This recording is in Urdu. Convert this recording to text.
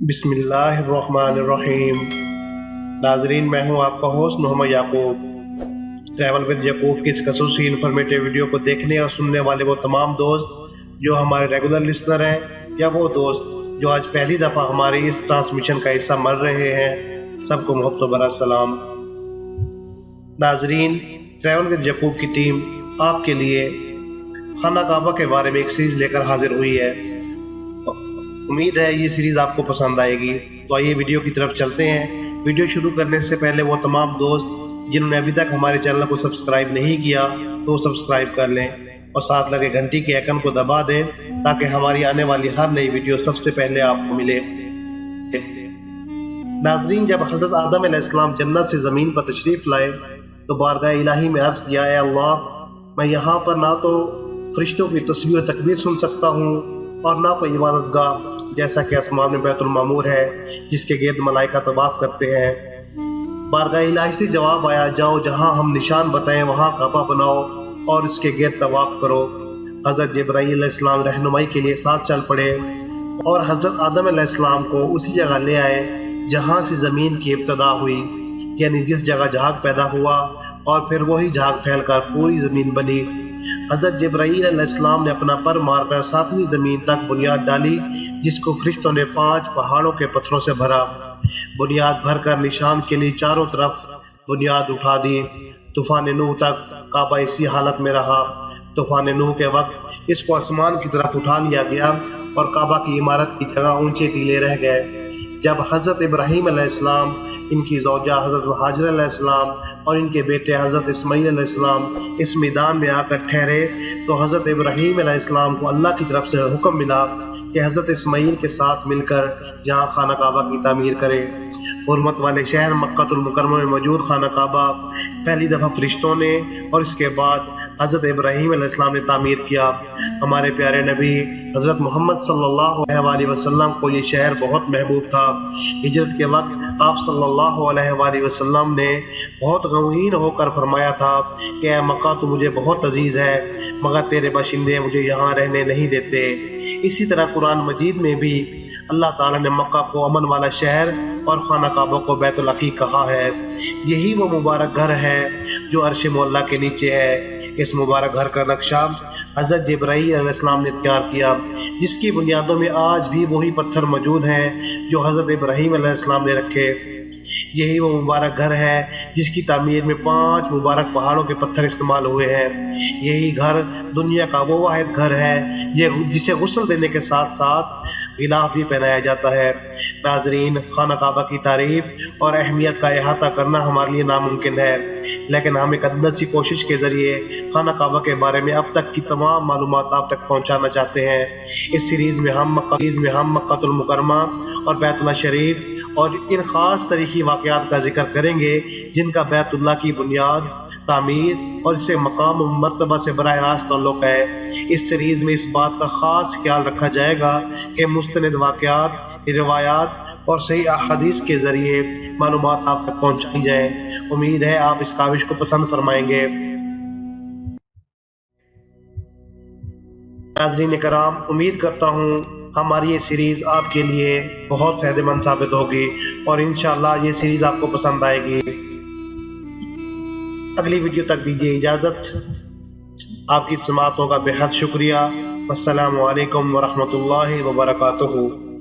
بسم اللہ الرحمن الرحیم۔ ناظرین، میں ہوں آپ کا host Muhammad Yaqoob. Travel with Yaqoob کی اس خصوصی انفارمیٹیو ویڈیو کو دیکھنے اور سننے والے وہ تمام دوست جو ہمارے ریگولر لسنر ہیں یا وہ دوست جو آج پہلی دفعہ ہماری اس ٹرانسمیشن کا حصہ بن رہے ہیں، سب کو محبت و برا سلام۔ ناظرین، ٹریول ود یعقوب کی ٹیم آپ کے لیے خانہ کعبہ کے بارے میں ایک سیریز لے کر حاضر ہوئی ہے۔ امید ہے یہ سیریز آپ کو پسند آئے گی، تو آئیے ویڈیو کی طرف چلتے ہیں۔ ویڈیو شروع کرنے سے پہلے وہ تمام دوست جنہوں نے ابھی تک ہمارے چینل کو سبسکرائب نہیں کیا تو وہ سبسکرائب کر لیں اور ساتھ لگے گھنٹی کے آئیکن کو دبا دیں تاکہ ہماری آنے والی ہر نئی ویڈیو سب سے پہلے آپ کو ملے۔ ناظرین، جب حضرت آدم علیہ السلام جنت سے زمین پر تشریف لائے تو بارگاہ الہی میں عرض کیا، اے اللہ، میں یہاں پر نہ تو فرشتوں کی تسبیح و تکبیر سن سکتا ہوں اور نہ کوئی عبادت گاہ جیسا کہ آسمان میں بیت المامور ہے جس کے گرد ملائکہ طواف کرتے ہیں۔ بارگاہ الہی سے جواب آیا، جاؤ جہاں ہم نشان بتائیں وہاں کعبہ بناؤ اور اس کے گرد طواف کرو۔ حضرت جبرائیل علیہ السلام رہنمائی کے لیے ساتھ چل پڑے اور حضرت آدم علیہ السلام کو اسی جگہ لے آئے جہاں سے زمین کی ابتدا ہوئی، یعنی جس جگہ جھاگ پیدا ہوا اور پھر وہی جھاگ پھیل کر پوری زمین بنی۔ حضرت جبرائیل علیہ السلام نے اپنا پر مار کر 7ویں زمین تک بنیاد ڈالی، جس کو فرشتوں نے 5 پہاڑوں کے پتھروں سے بھرا۔ بنیاد بھر کر نشان کے لیے چاروں طرف بنیاد اٹھا دی۔ طوفان نوح تک کعبہ اسی حالت میں رہا۔ طوفان نوح کے وقت اس کو آسمان کی طرف اٹھا لیا گیا اور کعبہ کی عمارت کی جگہ اونچے ٹیلے رہ گئے۔ جب حضرت ابراہیم علیہ السلام، ان کی زوجہ حضرت ہاجر علیہ السلام اور ان کے بیٹے حضرت اسماعیل علیہ السلام اس میدان میں آ کر ٹھہرے تو حضرت ابراہیم علیہ السلام کو اللہ کی طرف سے حکم ملا کہ حضرت اسماعیل کے ساتھ مل کر جہاں خانہ کعبہ کی تعمیر کرے۔ حرمت والے شہر مکہ المکرمہ میں موجود خانہ کعبہ پہلی دفعہ فرشتوں نے اور اس کے بعد حضرت ابراہیم علیہ السلام نے تعمیر کیا۔ ہمارے پیارے نبی حضرت محمد صلی اللہ علیہ وسلم کو یہ شہر بہت محبوب تھا۔ ہجرت کے وقت آپ صلی اللہ علیہ وسلم نے بہت غمگین ہو کر فرمایا تھا کہ اے مکہ، تو مجھے بہت عزیز ہے مگر تیرے باشندے مجھے یہاں رہنے نہیں دیتے۔ اسی طرح قرآن مجید میں بھی اللہ تعالیٰ نے مکہ کو امن والا شہر اور خانہ کعبہ کو بیت العقیق کہا ہے۔ یہی وہ مبارک گھر ہے جو عرش معلیٰ کے نیچے ہے۔ اس مبارک گھر کا نقشہ حضرت جبرائیل علیہ السلام نے تیار کیا، جس کی بنیادوں میں آج بھی وہی پتھر موجود ہیں جو حضرت ابراہیم علیہ السلام نے رکھے۔ یہی وہ مبارک گھر ہے جس کی تعمیر میں 5 مبارک پہاڑوں کے پتھر استعمال ہوئے ہیں۔ یہی گھر دنیا کا وہ واحد گھر ہے جسے غسل دینے کے ساتھ ساتھ غلاف بھی پہنایا جاتا ہے۔ ناظرین، خانہ کعبہ کی تعریف اور اہمیت کا احاطہ کرنا ہمارے لیے ناممکن ہے، لیکن ہم ایک اندر سی کوشش کے ذریعے خانہ کعبہ کے بارے میں اب تک کی تمام معلومات آپ تک پہنچانا چاہتے ہیں۔ اس سیریز میں ہم مکہ المکرمہ اور بیت اللہ شریف اور ان خاص تاریخی واقعات کا ذکر کریں گے جن کا بیت اللہ کی بنیاد، تعمیر اور اسے مقام و مرتبہ سے براہ راست تعلق ہے۔ اس سیریز میں اس بات کا خاص خیال رکھا جائے گا کہ مستند واقعات، روایات اور صحیح احادیث کے ذریعے معلومات آپ تک پہنچائی جائیں۔ امید ہے آپ اس کاوش کو پسند فرمائیں گے۔ ناظرین کرام، امید کرتا ہوں ہماری یہ سیریز آپ کے لیے بہت فائدہ مند ثابت ہوگی اور انشاءاللہ یہ سیریز آپ کو پسند آئے گی۔ اگلی ویڈیو تک دیجیے اجازت۔ آپ کی سماعتوں کا بے حد شکریہ۔ السلام علیکم ورحمۃ اللہ وبرکاتہ۔